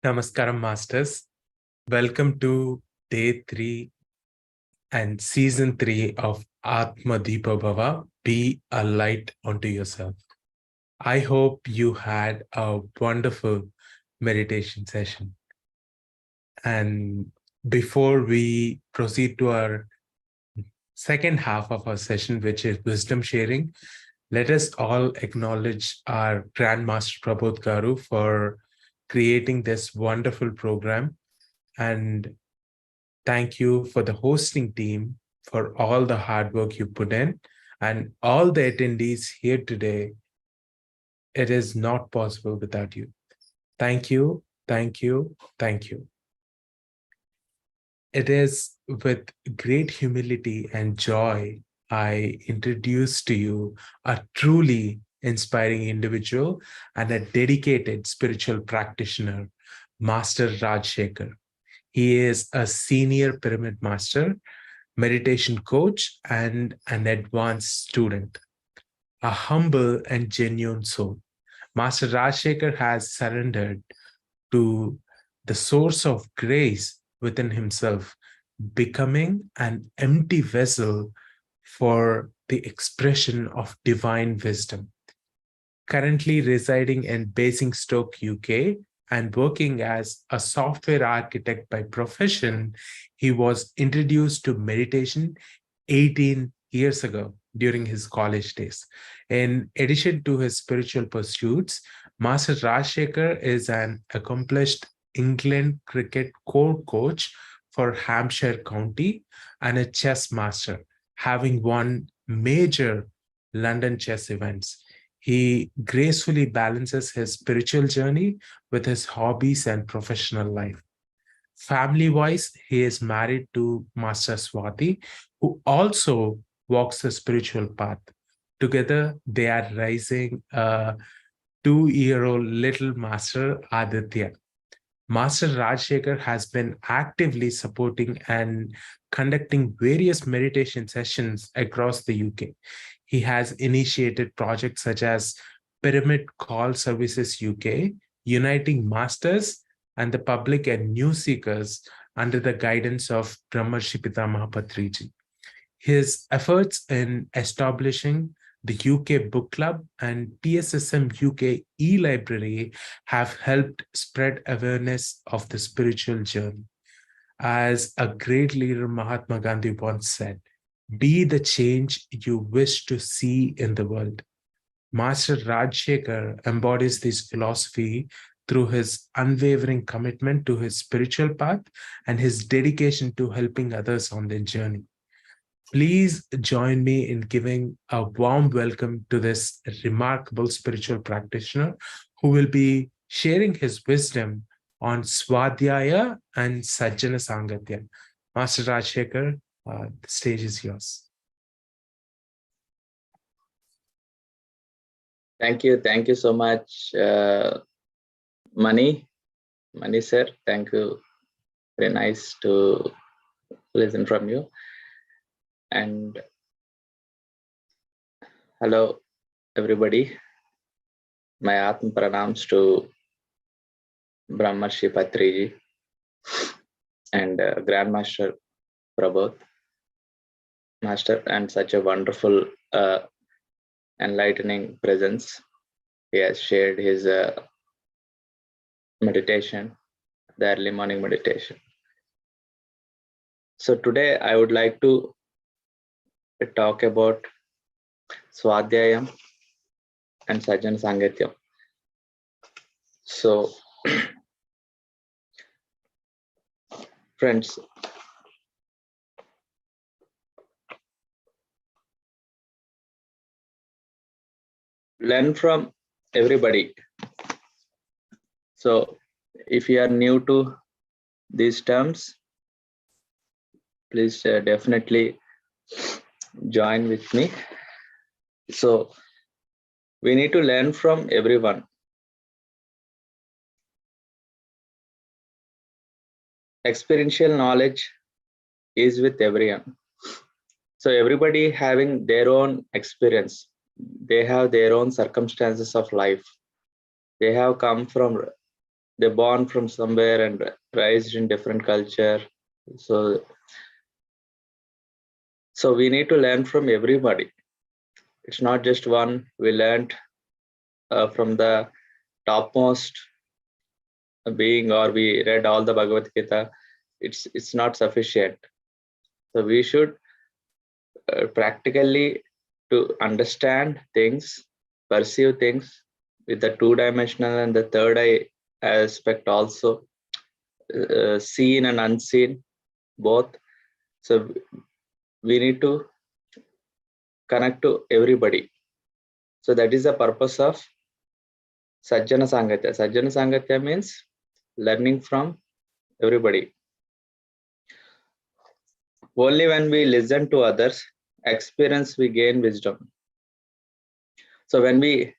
Namaskaram, Masters. Welcome to day 3 and season 3 of Aatma Deepo Bhava. Be a light unto yourself. I hope you had a wonderful meditation session. And before we proceed to our second half of our session, which is wisdom sharing, let us all acknowledge our Grandmaster Prabodh Garu for creating this wonderful program. And thank you for the hosting team for all the hard work you put in and all the attendees here today. It is not possible without you. Thank you, thank you, thank you. It is with great humility and joy I introduce to you a truly inspiring individual and a dedicated spiritual practitioner, Master RajaSheka. He is a senior pyramid master, meditation coach, and an advanced student. A humble and genuine soul, Master RajaSheka has surrendered to the source of grace within himself, becoming an empty vessel for the expression of divine wisdom. Currently residing in Basingstoke, UK, and working as a software architect by profession, he was introduced to meditation 18 years ago during his college days. In addition to his spiritual pursuits, Master RajaSheka is an accomplished England cricket core coach for Hampshire County and a chess master, having won major London chess events. He gracefully balances his spiritual journey with his hobbies and professional life. Family-wise, he is married to Master Swadhyaya, who also walks the spiritual path. Together, they are raising a 2-year-old little Master Aditya. Master RajaSheka has been actively supporting and conducting various meditation sessions across the UK. He has initiated projects such as Pyramid Call Services UK, uniting masters and the public and new seekers under the guidance of Brahmarshi Pitamaha Patriji. His efforts in establishing the UK Book Club and PSSM UK e-library have helped spread awareness of the spiritual journey. As a great leader, Mahatma Gandhi once said, "Be the change you wish to see in the world." Master RajaSheka embodies this philosophy through his unwavering commitment to his spiritual path and his dedication to helping others on their journey. Please join me in giving a warm welcome to this remarkable spiritual practitioner who will be sharing his wisdom on Swadhyaya and Sajjana Sangatyam. Master RajaSheka, the stage is yours. Thank you so much, Mani sir. Thank you. Very nice to listen from you. And hello, everybody. My Aatma pranams to Brahmarshi Patriji and Grandmaster Prabodh Master, and such a wonderful enlightening presence. He has shared his meditation, the early morning meditation. So today I would like to talk about Swadhyaya and Sajjana Sangatyam. So friends, learn from everybody. So if you are new to these terms, please definitely join with me. So we need to learn from everyone. Experiential knowledge is with everyone. So everybody having their own experience. They have their own circumstances of life. They have come from they're born from somewhere and raised in different culture. So we need to learn from everybody. It's not just one. We learned from the topmost being, or we read all the Bhagavad Gita. It's not sufficient. So we should practically to understand things, perceive things with the two-dimensional and the third eye aspect also, seen and unseen both. So we need to connect to everybody. So that is the purpose of Sajjana Sangatyam. Sajjana Sangatyam means learning from everybody. Only when we listen to others, experience, we gain wisdom. So when we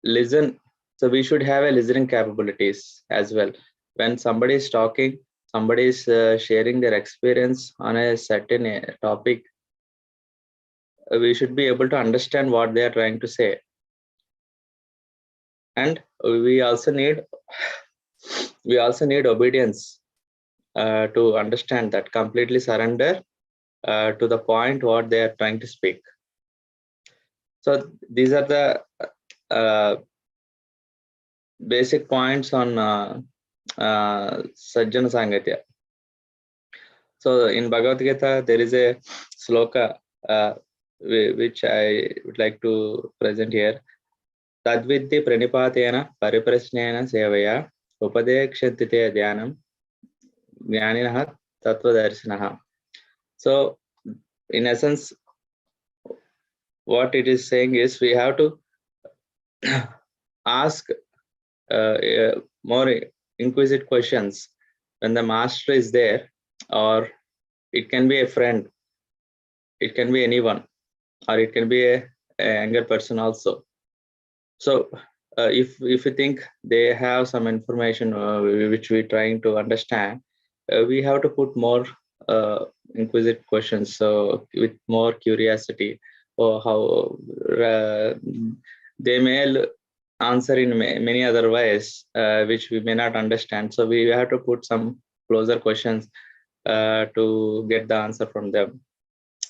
listen, so we should have a listening capabilities as well. When somebody is talking, somebody is sharing their experience on a certain topic, we should be able to understand what they are trying to say. And we also need obedience to understand that, completely surrender to the point what they are trying to speak. So these are the basic points on Sajjana Sangatya. So in Bhagavad Gita, there is a sloka which I would like to present here. Tadvidhi pranipatena pariprasnena sevaya upadekshantite dhyanam jnaninaha tattvadarshinaha. So in essence, what it is saying is we have to ask more inquisitive questions when the master is there, or it can be a friend, it can be anyone, or it can be a younger person also. So if you think they have some information which we're trying to understand, we have to put more inquisitive questions, so with more curiosity, or how they may answer in many other ways which we may not understand. So we have to put some closer questions to get the answer from them.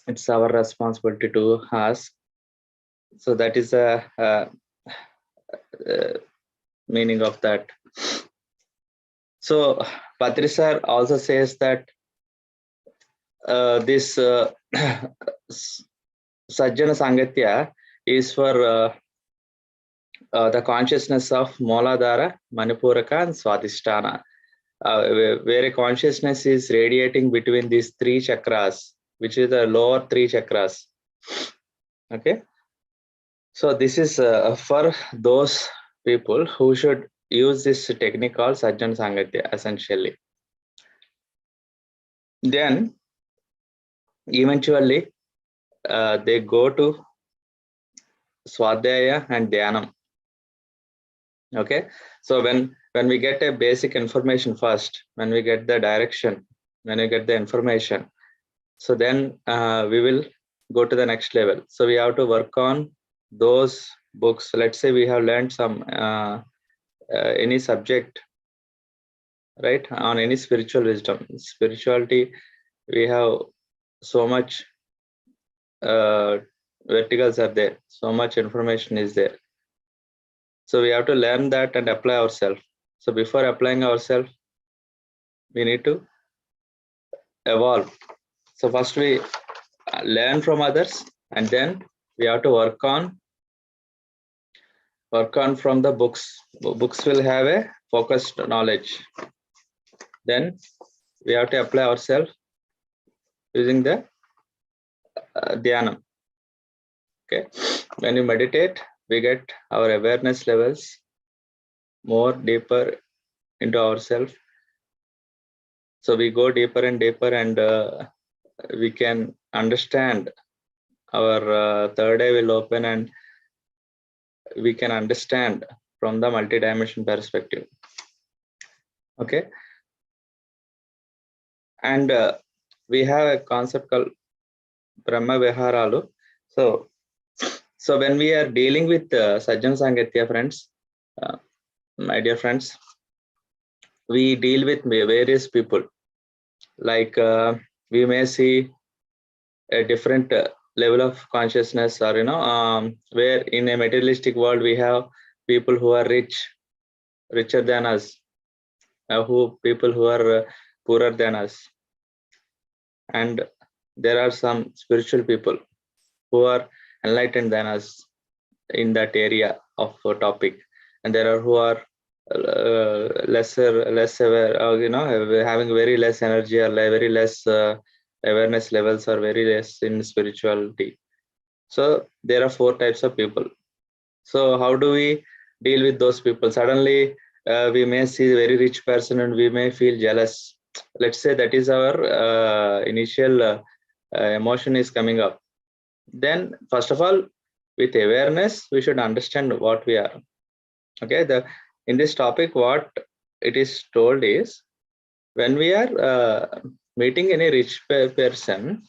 It's our responsibility to ask. So that is a meaning of that. So Patri sir also says that this Sajjana Sangatya is for the consciousness of Mooladhara, Manipuraka, and Swadhisthana, where a consciousness is radiating between these three chakras, which is the lower three chakras. Okay, so this is for those people who should use this technique called Sajjana Sangatya essentially. Then eventually they go to Swadhyaya and Dhyanam. Okay, so when we get a basic information first, when we get the direction, when we get the information, so then we will go to the next level. So we have to work on those books. Let's say we have learned some any subject, right, on any spiritual wisdom, spirituality. We have so much verticals are there, so much information is there. So we have to learn that and apply ourselves. So before applying ourselves, we need to evolve. So first we learn from others, and then we have to work on from the books. Books will have a focused knowledge. Then we have to apply ourselves using the dhyanam. Okay, when you meditate, we get our awareness levels more deeper into ourselves. So we go deeper and deeper, and we can understand. Our third eye will open, and we can understand from the multi-dimension perspective. Okay, and we have a concept called Brahma Viharalu. So when we are dealing with Sajjana Sangatya, friends, my dear friends, we deal with various people. Like we may see a different level of consciousness, or where in a materialistic world we have people who are richer than us, people who are poorer than us, and there are some spiritual people who are enlightened than us in that area of topic, and there are who are less aware, having very less energy, or very less awareness levels, or very less in spirituality. So there are 4 types of people. So how do we deal with those people? Suddenly we may see a very rich person and we may feel jealous. Let's say that is our initial emotion is coming up. Then first of all, with awareness, we should understand what we are. Okay, in this topic, what it is told is, when we are meeting any rich person,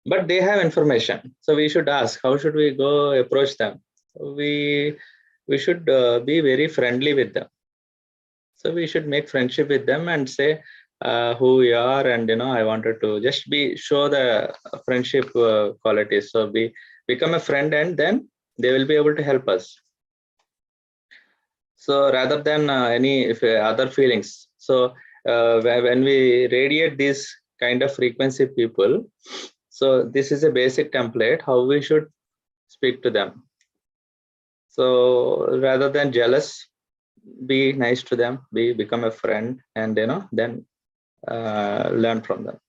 but they have information, so we should ask, how should we go approach them? We should be very friendly with them. So we should make friendship with them and say who we are, and I wanted to just show the friendship qualities. So become a friend, and then they will be able to help us. So rather than any other feelings. So when we radiate these kind of frequency people, so this is a basic template how we should speak to them. So rather than jealous, be nice to them, become a friend, and then learn from them.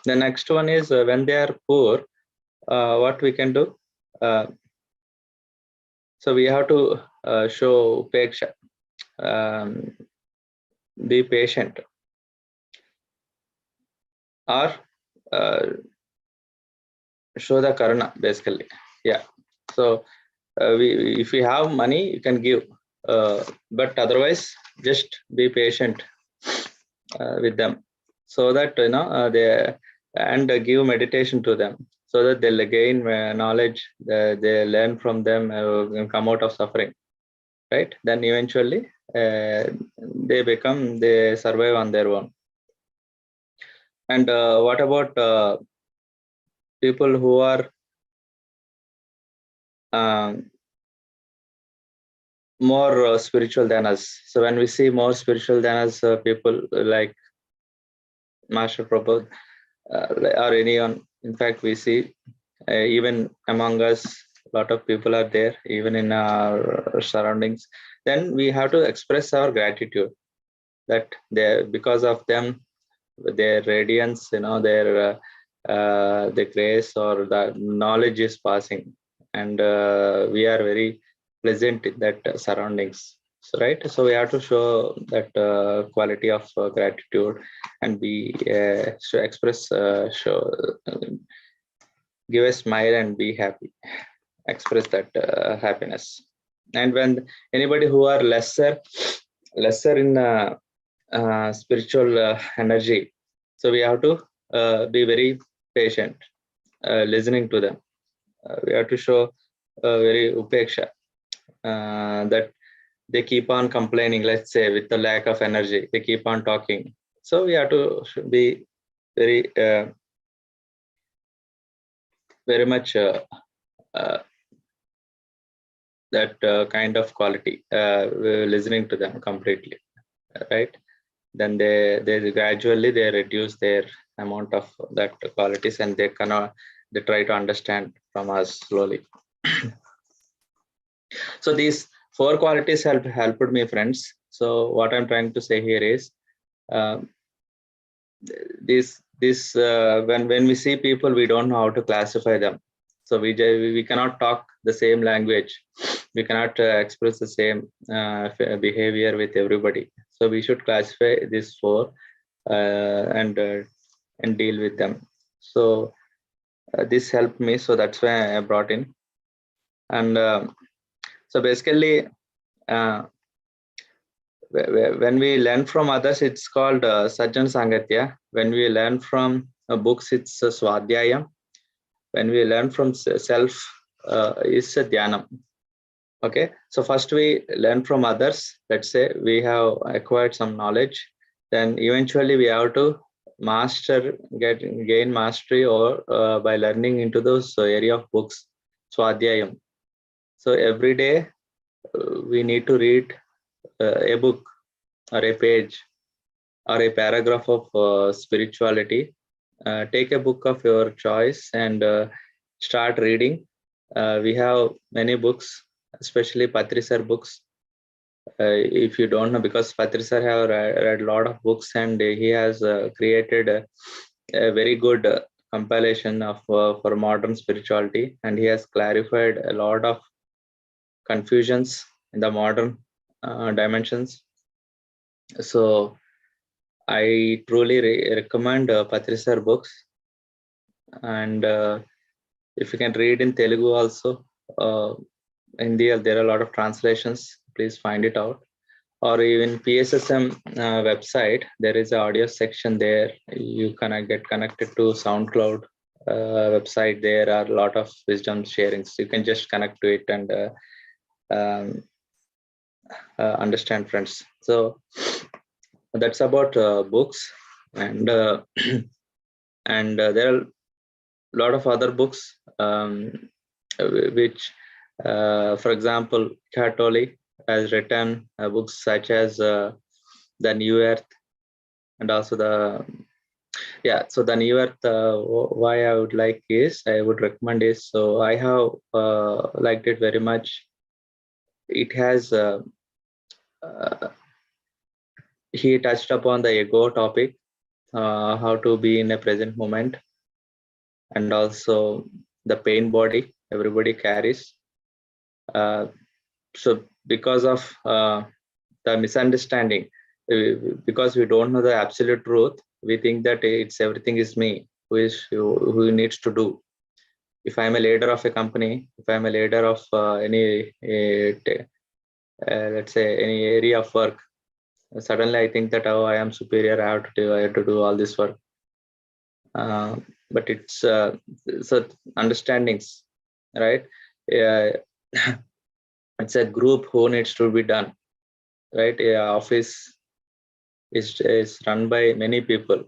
The next one is when they are poor, what we can do. So we have to show upeksha, be patient, or show the karuna, basically. Yeah. So if we have money, you can give, but otherwise just be patient with them, so that they and give meditation to them, so that they'll gain knowledge, they learn from them, and come out of suffering, right? Then eventually they survive on their own. And what about people who are more spiritual than us? So when we see more spiritual than us, people like Master Prabodh, or anyone, in fact, we see even among us, a lot of people are there, even in our surroundings. Then we have to express our gratitude that because of them, their radiance, their the grace or the knowledge is passing, and we are very pleasant in that surroundings. So, right, so we have to show that quality of gratitude, and express, give a smile and be happy, express that happiness. And when anybody who are lesser in spiritual energy, so we have to be very patient, listening to them. We have to show very upeksha, that they keep on complaining, let's say, with the lack of energy, they keep on talking. So we have to be very much that kind of quality, listening to them completely, right? Then they gradually they reduce their amount of that qualities, and they try to understand from us slowly. So these 4 qualities helped me, friends. So what I'm trying to say here is, when we see people, we don't know how to classify them. So we cannot talk the same language, we cannot express the same behavior with everybody. So we should classify these 4 and deal with them. So this helped me, so that's why I brought in. And so basically, when we learn from others, it's called Sajjana Sangatyam. When we learn from books, it's Swadhyaya. When we learn from self, it's a Dhyanam. Okay, so first we learn from others. Let's say we have acquired some knowledge, then eventually we have to gain mastery or by learning into those area of books, Swadhyayam. So every day we need to read a book or a page or a paragraph of spirituality. Take a book of your choice and start reading. We have many books, especially Patrisar books. If you don't know, because Patrisar have read a lot of books and he has created a very good compilation of for modern spirituality, and he has clarified a lot of confusions in the modern dimensions. So I truly recommend Patrisar books, and if you can read in Telugu also, Hindi, there are a lot of translations. Please find it out. Or even PSSM website, there is an audio section there. You can get connected to SoundCloud website. There are a lot of wisdom sharings. You can just connect to it and understand, friends. So that's about books, and and there are a lot of other books which, for example, Cattoli has written books such as The New Earth, and also so The New Earth, why I would like is, I would recommend is, so I have liked it very much. It has he touched upon the ego topic, how to be in a present moment, and also the pain body everybody carries. So because of the misunderstanding, because we don't know the absolute truth, we think that it's everything is me who needs to do. If I'm a leader of a company, if I'm a leader of any let's say any area of work, suddenly I think that, oh, I am superior, I have to do all this work. But it's so understandings, right? It's a group who needs to be done, right? Office is run by many people,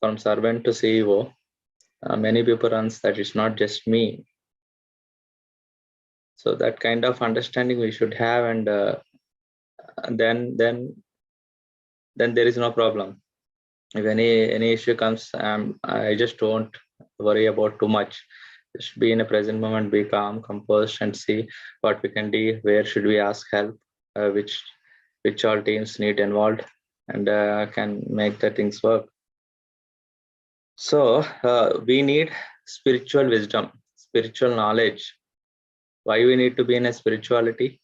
from servant to CEO. Many people runs that. It's not just me. So that kind of understanding we should have, and then there is no problem. If any issue comes, I just don't worry about too much. Just be in a present moment, be calm, composed, and see what we can do. Where should we ask help? Which all teams need involved, and can make the things work. So we need spiritual wisdom, spiritual knowledge. Why we need to be in a spirituality?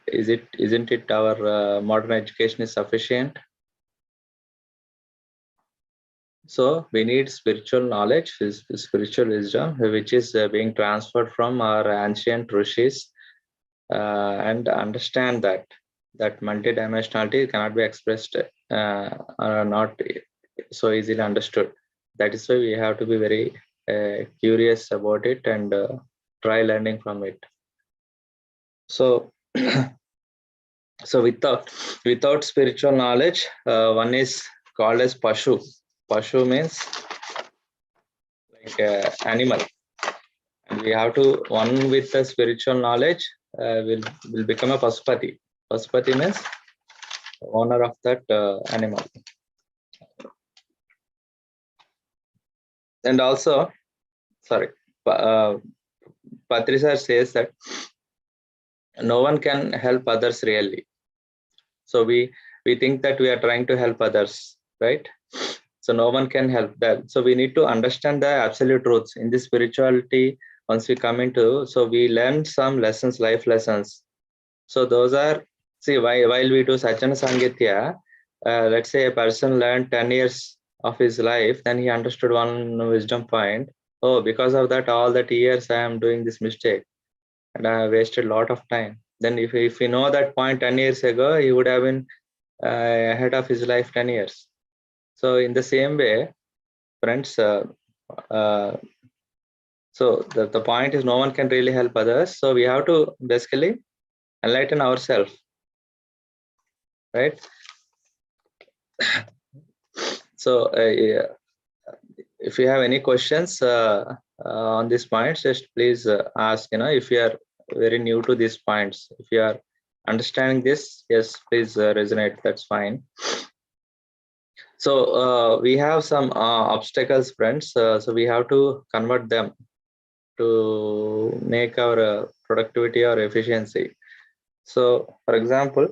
Isn't it our modern education is sufficient? So we need spiritual knowledge, spiritual wisdom, which is being transferred from our ancient rishis, and understand that multidimensionality cannot be expressed or not so easily understood. That is why we have to be very curious about it and try learning from it. So so without spiritual knowledge, one is called as pashu. Pashu means like animal, and we have to, one with the spiritual knowledge will become a pasupati. Pasupati means owner of that animal. And also, sorry, Patrisar says that no one can help others really. So we think that we are trying to help others, right? So no one can help that. So we need to understand the absolute truths in this spirituality. Once we come into, so we learn some lessons, life lessons. So those are, see, while we do Sajjana Sangatyam, let's say a person learned 10 years of his life, then he understood one wisdom point. Oh, because of that, all that years I am doing this mistake, and I have wasted a lot of time. Then if we know that point 10 years ago, he would have been ahead of his life 10 years. So in the same way, friends, so the point is no one can really help others. So we have to basically enlighten ourselves. right? So if you have any questions on these points, just please ask. If you are very new to these points, if you are understanding this, yes, please resonate. That's fine. So we have some obstacles, friends. So we have to convert them to make our productivity or efficiency. So, for example,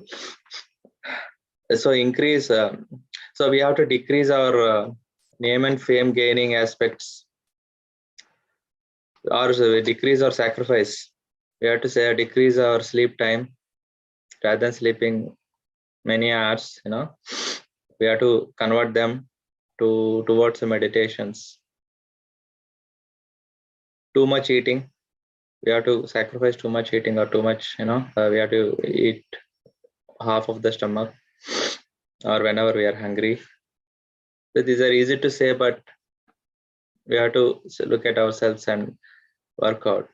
so increase. So we have to decrease our name and fame gaining aspects, or decrease or sacrifice. We have to say decrease our sleep time rather than sleeping many hours. We have to convert them towards the meditations. Too much eating, we have to sacrifice too much eating, or too much. We have to eat half of the stomach, or whenever we are hungry. So these are easy to say, but we have to look at ourselves and work out.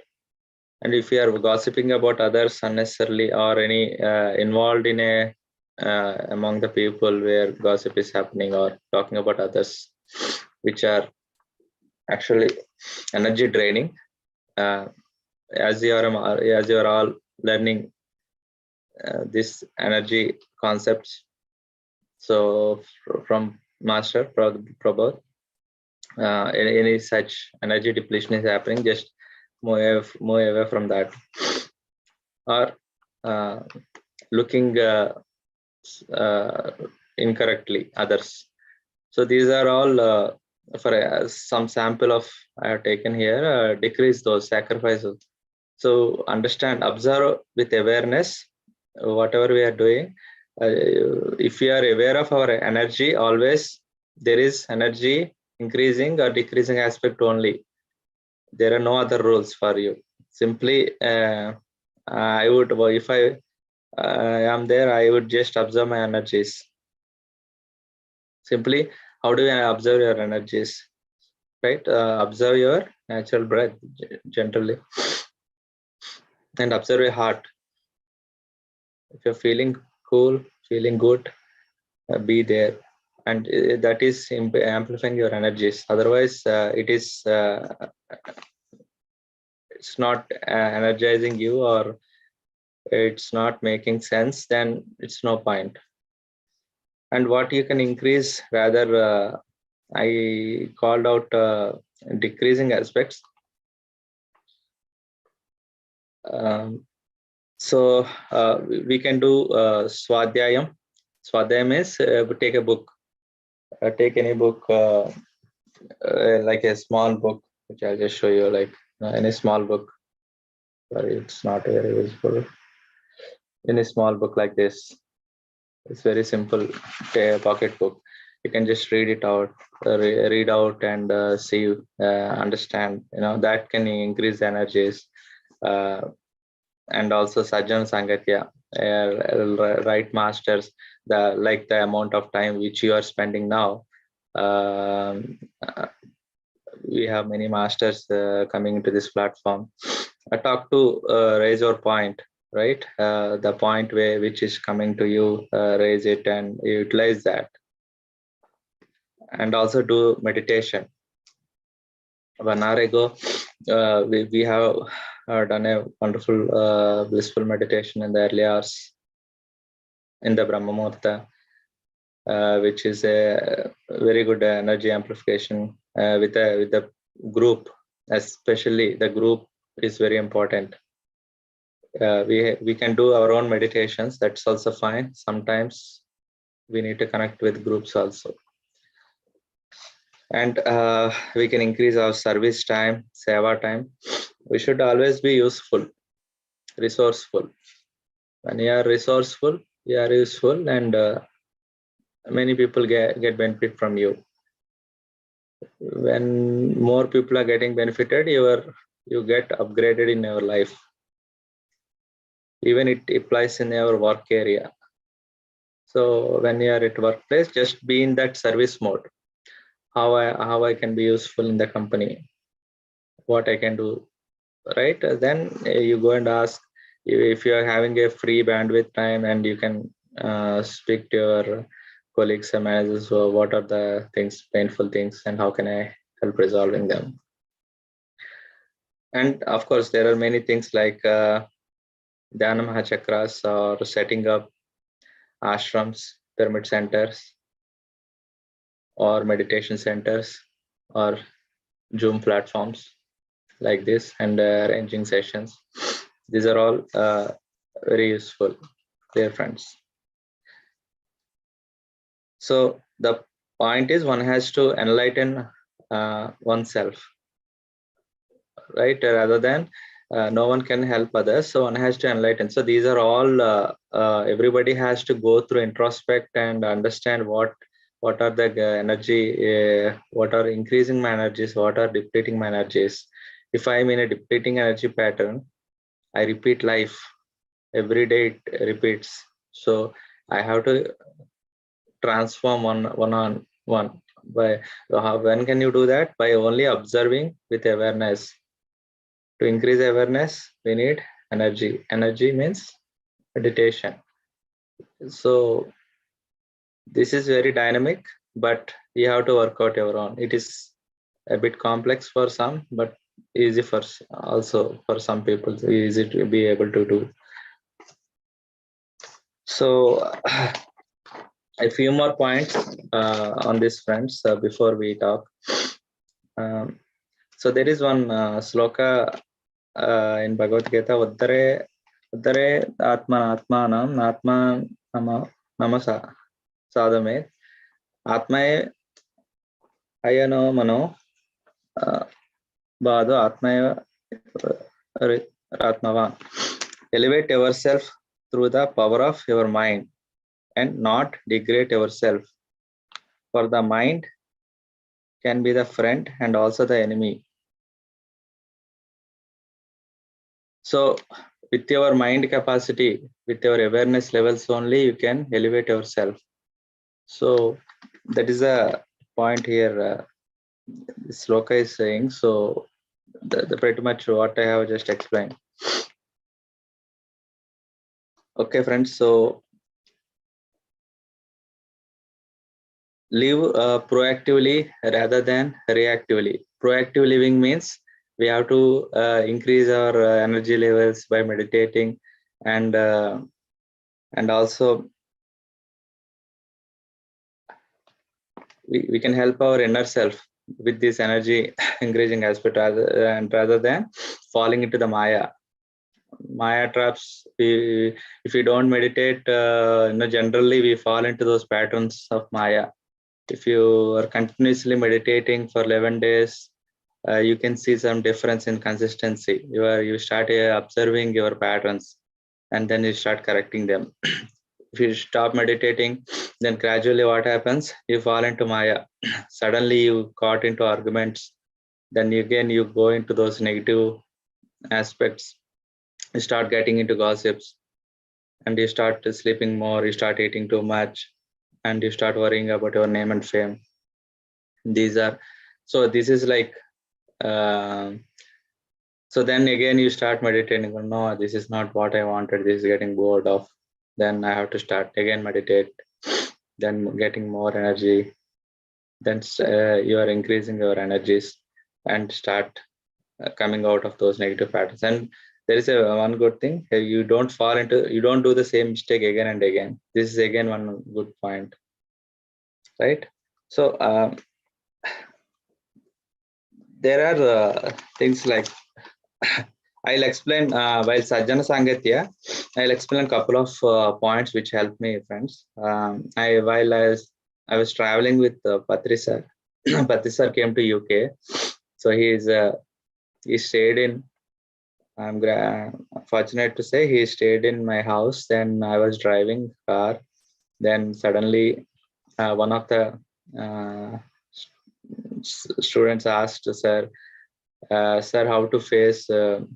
And if we are gossiping about others unnecessarily, or any involved in a among the people where gossip is happening, or talking about others, which are actually energy draining, as you are all learning this energy concepts. So from Master Prabodh, any such energy depletion is happening, just move away from that, or looking incorrectly others. So these are all for some sample of I have taken here. Decrease those sacrifices. So understand, observe with awareness whatever we are doing. If we are aware of our energy, always there is energy increasing or decreasing aspect only. There are no other rules for you. Simply, I would, if I am there, I would just observe my energies. Simply, how do I observe your energies? Right? Observe your natural breath gently, and observe your heart. If you're feeling cool, feeling good, be there, and that is amplifying your energies. Otherwise, it's not energizing you, or it's not making sense. Then it's no point. And what you can increase, rather, I called out decreasing aspects. So we can do Swadhyayam. Swadhyayam is take a book, take any book, like a small book, which I'll just show you, like any small book. Sorry, it's not very useful. Any small book like this. It's very simple, a pocket book. You can just read it out, read out, and see, understand. That can increase the energies. And also Sajjana Sangatyam, right masters, the amount of time which you are spending now. We have many masters coming into this platform. I talk to raise your point, right? The point which is coming to you, raise it and utilize that. And also do meditation. 1 hour ago, we have done a wonderful blissful meditation in the early hours in the Brahma Muhurta, which is a very good energy amplification with the group. Especially the group is very important. We can do our own meditations. That's also fine. Sometimes we need to connect with groups also. And we can increase our service time, seva time. We should always be useful, resourceful. When you are resourceful, you are useful, and many people get benefit from you. When more people are getting benefited, you get upgraded in your life. Even it applies in your work area. So when you are at workplace, just be in that service mode. How I can be useful in the company, what I can do, right? Then you go and ask if you are having a free bandwidth time, and you can speak to your colleagues and managers, what are the things, painful things, and how can I help resolving them. And of course, there are many things like Dhyana Mahachakras or setting up ashrams, pyramid centers, or meditation centers, or Zoom platforms like this, and arranging sessions. These are all very useful, dear friends. So the point is, one has to enlighten oneself, right? Rather than no one can help others, so one has to enlighten. So these are all everybody has to go through introspect and understand what are the energy, what are increasing my energies, what are depleting my energies. If I'm in a depleting energy pattern, I repeat life every day, it repeats. So I have to transform one on one. By when can you do that? By only observing with awareness. To increase awareness, we need energy. Energy means meditation. So this is very dynamic, but you have to work out your own. It is a bit complex for some, but easy for also for some people. Easy to be able to do. So a few more points on this, friends, before we talk. So there is one sloka in Bhagavad Gita, Uddare Atmanam Namasa Sadame Atmaye Ayano Mano Bado Atmaya Ratmavan. Elevate yourself through the power of your mind and not degrade yourself. For the mind can be the friend and also the enemy. So with your mind capacity, with your awareness levels only, you can elevate yourself. So that is a point here. This sloka is saying. So the pretty much what I have just explained. Okay, friends. So live proactively rather than reactively. Proactive living means we have to increase our energy levels by meditating, and also we can help our inner self with this energy increasing aspect, rather than falling into the Maya traps. If we don't meditate, generally we fall into those patterns of Maya. If you are continuously meditating for 11 days, you can see some difference in consistency. You start observing your patterns, and then you start correcting them. If you stop meditating, then gradually what happens? You fall into Maya. Suddenly you caught into arguments. Then again you go into those negative aspects. You start getting into gossips, and you start sleeping more. You start eating too much, and you start worrying about your name and fame. These are, so this is like, so then again you start meditating. No, this is not what I wanted. This is getting bored of. Then I have to start again meditate. Then getting more energy. Then you are increasing your energies and start coming out of those negative patterns. And there is a one good thing: you don't fall into, you don't do the same mistake again and again. This is again one good point, right? So there are things like I'll explain while Sajjana Sangatyam. I'll explain a couple of points which helped me, friends. While I was traveling with Patri sir. Patri sir came to UK, so he stayed in. I'm fortunate to say he stayed in my house. Then I was driving car. Then suddenly one of the students asked sir, sir, how to face the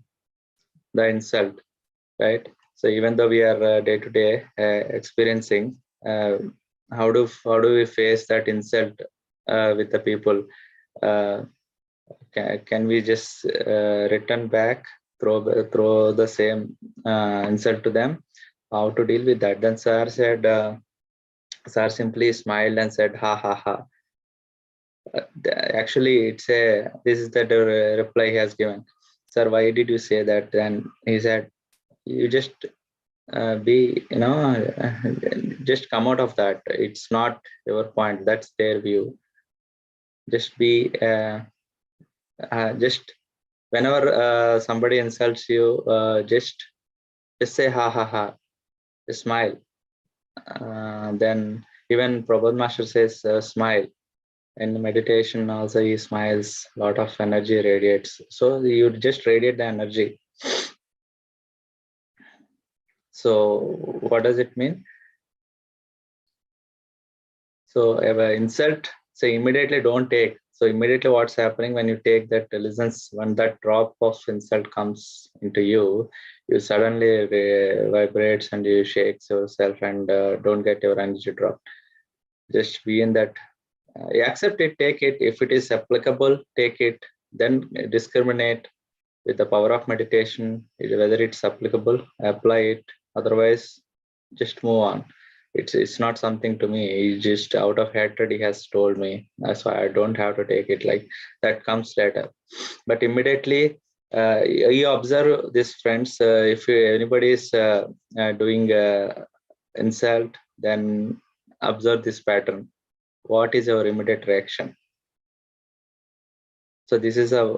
insult, right? So even though we are day to day experiencing, how do we face that insult with the people? Can we just return back, throw the same insult to them, how to deal with that. Then sir said, sir simply smiled and said, ha ha ha. Actually, this is the reply he has given. Sir, why did you say that? And he said, you just be, just come out of that. It's not your point. That's their view. Just be, just whenever somebody insults you, just say ha ha ha, just smile. Then even Prabodh Master says smile. In meditation also he smiles, a lot of energy radiates. So you just radiate the energy. So what does it mean? So if an insult, so immediately don't take. So immediately what's happening when you take that listens, when that drop of insult comes into you, you suddenly vibrates and you shakes yourself and don't get your energy drop. Just be in that. Accept it, take it. If it is applicable, take it. Then discriminate with the power of meditation, whether it's applicable, apply it. Otherwise, just move on. It's not something to me. He's just out of hatred he has told me. That's why I don't have to take it. Like that comes later. But immediately you observe these friends. If anybody is doing insult, then observe this pattern. What is your immediate reaction? So this is a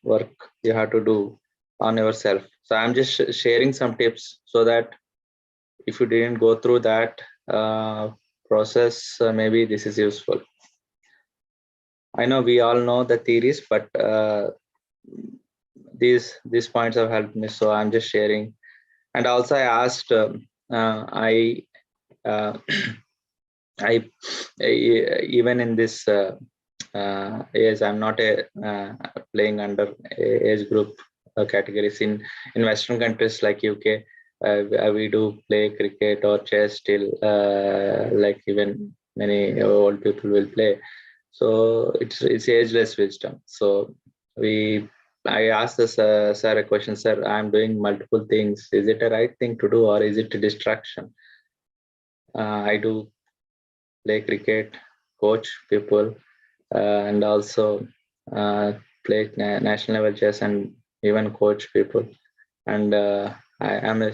work you have to do on yourself. So I'm just sharing some tips so that if you didn't go through that process, maybe this is useful. I know we all know the theories, but these points have helped me. So I'm just sharing. And also I asked, I even in this age, I'm not playing under age group categories. In Western countries like UK, we do play cricket or chess still, like even many old people will play. So it's ageless wisdom. So I asked this sir a question, sir, I'm doing multiple things. Is it a right thing to do or is it a distraction? I do play cricket, coach people, and also play national level chess and even coach people. And I am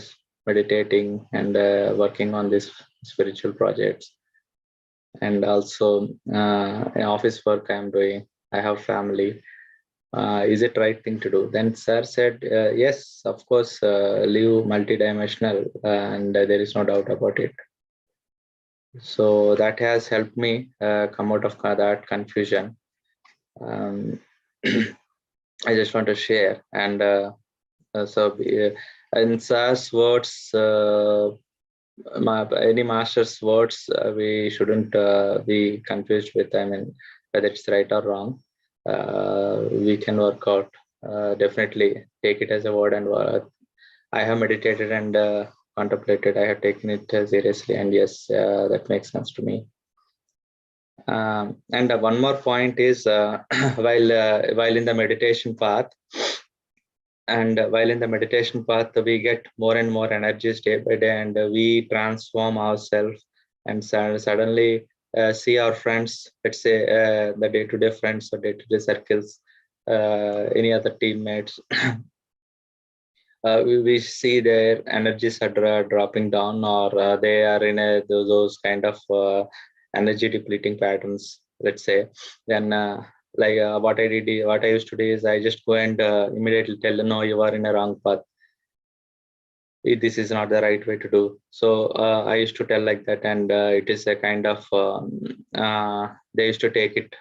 meditating and working on these spiritual projects. And also office work I'm doing. I have family. Is it right thing to do? Then sir said, yes, of course, live multidimensional, and there is no doubt about it. So that has helped me come out of that confusion. I just want to share. And so in sir's words, any master's words, we shouldn't be confused with. I mean, whether it's right or wrong, we can work out. Definitely take it as a word and I have meditated and contemplated. I have taken it seriously, and yes, that makes sense to me. And one more point is while in the meditation path, we get more and more energies day by day, and we transform ourselves, and suddenly see our friends, let's say the day-to-day friends or day-to-day circles, any other teammates. We see their energies are dropping down, or they are in those kind of energy depleting patterns, let's say. Then what I used to do is I just go and immediately tell them, no, you are in a wrong path. This is not the right way to do. So I used to tell like that, and it is a kind of they used to take it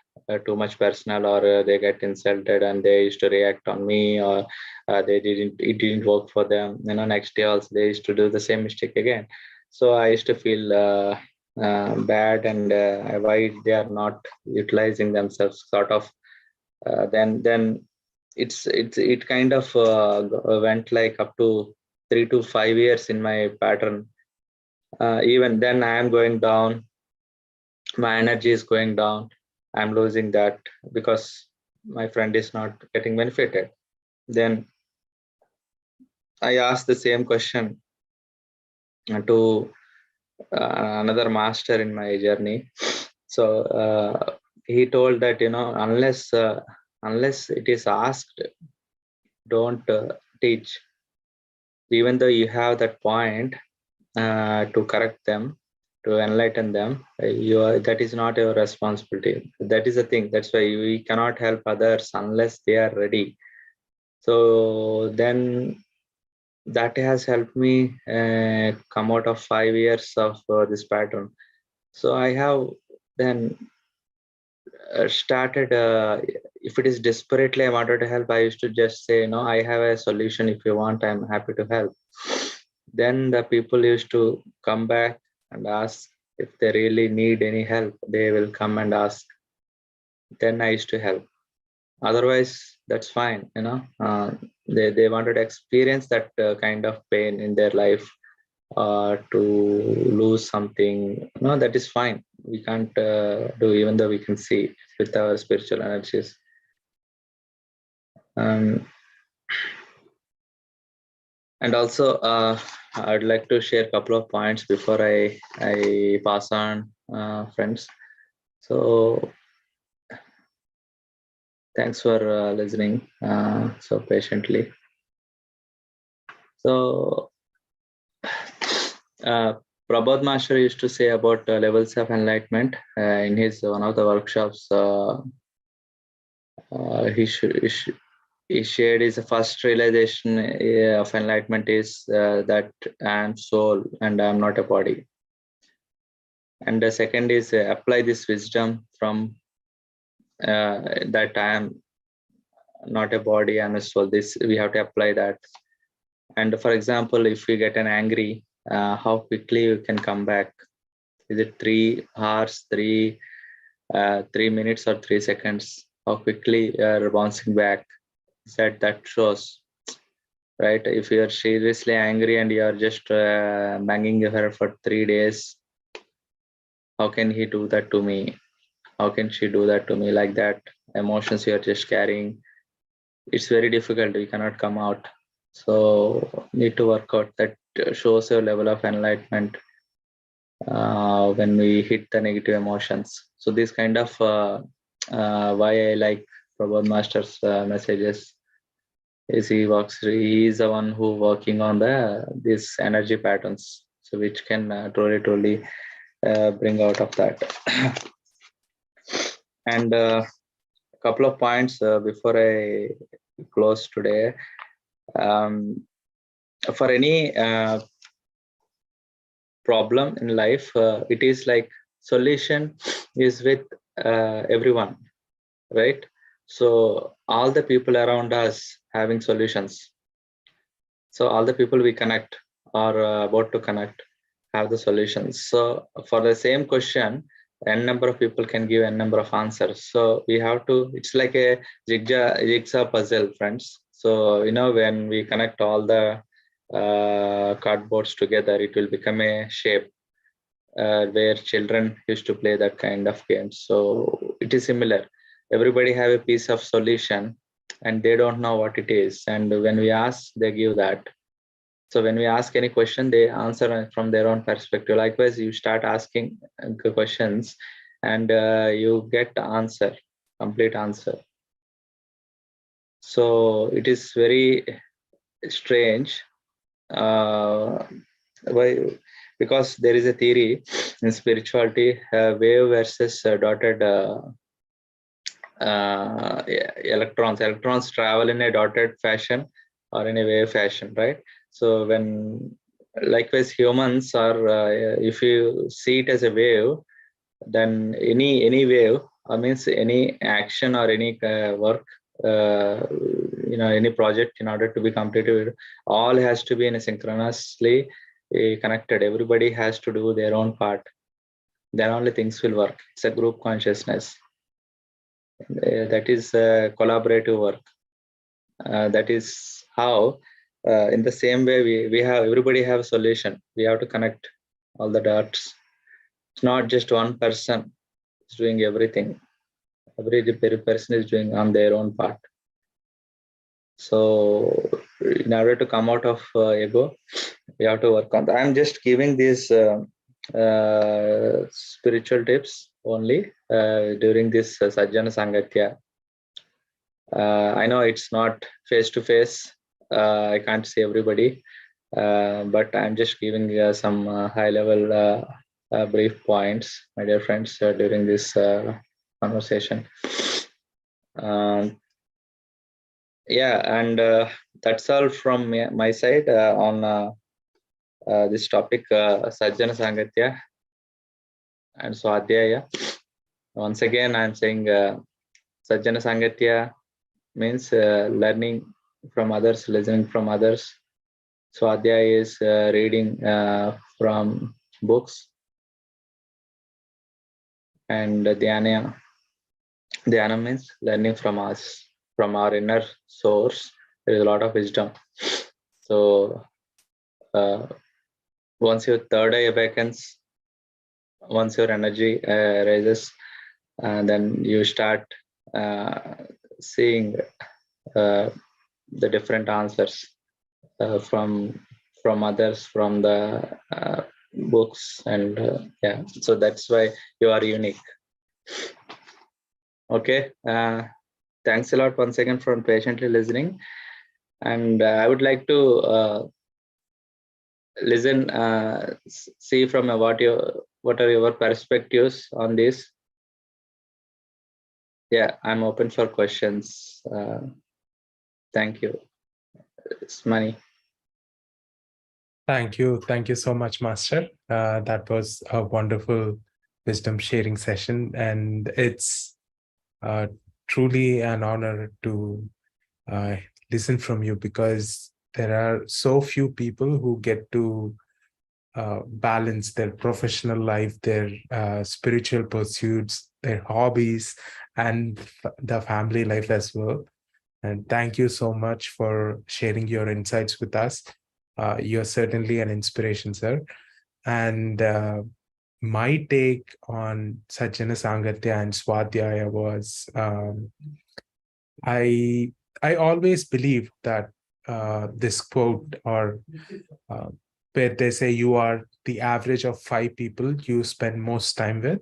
too much personal, or they get insulted and they used to react on me, or it didn't work for them. Next day also they used to do the same mistake again. So I used to feel bad, and why they are not utilizing themselves, sort of. Then it kind of went like up to 3 to 5 years in my pattern. Even then I am going down, my energy is going down, I'm losing that because my friend is not getting benefited. Then I asked the same question, to another master in my journey. So he told that, unless it is asked, don't teach. Even though you have that point to correct them, to enlighten them, that is not your responsibility. That is the thing. That's why we cannot help others unless they are ready. So then that has helped me come out of 5 years of this pattern. So I have then started, if it is desperately I wanted to help, I used to just say, no, I have a solution. If you want, I'm happy to help. Then the people used to come back and ask if they really need any help. They will come and ask. Then I used to help. Otherwise, that's fine. They wanted to experience that kind of pain in their life, to lose something. No, that is fine. We can't do, even though we can see with our spiritual energies. And also, I'd like to share a couple of points before I pass on, friends. So thanks for listening so patiently. So Prabodh Master used to say about levels of enlightenment in his one of the workshops. He shared his first realization of enlightenment is that I am soul and I am not a body. And the second is apply this wisdom from that I am not a body, I am a soul. This we have to apply that. And for example, if we get an angry, how quickly you can come back? Is it 3 hours, 3 minutes, or 3 seconds? How quickly you are bouncing back? That shows, right? If you are seriously angry and you are just banging her for 3 days, how can he do that to me? How can she do that to me? Like that, emotions you are just carrying, it's very difficult. We cannot come out. So need to work out. That shows your level of enlightenment when we hit the negative emotions. So this kind of why I like Prabodh Master's messages is he is the one who working on these energy patterns, so which can truly bring out of that. And a couple of points before I close today. For any problem in life, it is like solution is with everyone, right? So all the people around us having solutions. So all the people we connect or about to connect have the solutions. So for the same question, n number of people can give n number of answers. So we have to, it's like a jigsaw puzzle, friends. So when we connect all the cardboards together, it will become a shape where children used to play that kind of games. So it is similar. Everybody have a piece of solution and they don't know what it is. And when we ask, they give that. So when we ask any question, they answer from their own perspective. Likewise, you start asking questions and you get the answer, complete answer. So it is very strange. Why? Because there is a theory in spirituality, wave versus dotted electrons. Electrons travel in a dotted fashion or in a wave fashion, right? So when likewise humans are, if you see it as a wave, then any wave, means any action or any work, any project, in order to be completed, all has to be in a synchronously connected. Everybody has to do their own part. Then only things will work. It's a group consciousness. That is collaborative work. That is how, in the same way, we have, everybody have a solution. We have to connect all the dots. It's not just one person is doing everything. Every person is doing on their own part. So in order to come out of ego, We have to work on that. I'm just giving these spiritual tips only during this Sajjana Sangatya. I know it's not face to face. I can't see everybody, but I'm just giving some high level brief points, my dear friends, during this conversation. Yeah, and that's all from my side on this topic, Sajjana Sangatya and Swadhyaya. Once again, I'm saying Sajjana Sangatya means learning from others, listening from others. Swadhyaya is reading from books, and Dhyana means learning from us, from our inner source. There is a lot of wisdom. So once your third eye awakens, once your energy rises, then you start seeing the different answers from others, from the books, and yeah, so that's why you are unique. Okay, thanks a lot once again for patiently listening, and I would like to listen, see from what are your perspectives on this. Yeah, I'm open for questions. Thank you. It's money. Thank you so much, Master. That was a wonderful wisdom sharing session, and it's truly an honor to listen from you, because there are so few people who get to balance their professional life, their spiritual pursuits, their hobbies, and the family life as well. And thank you so much for sharing your insights with us. You're certainly an inspiration, sir. And my take on Sajjana Sangatya and Swadhyaya was, I always believe that this quote, or where they say you are the average of 5 people you spend most time with.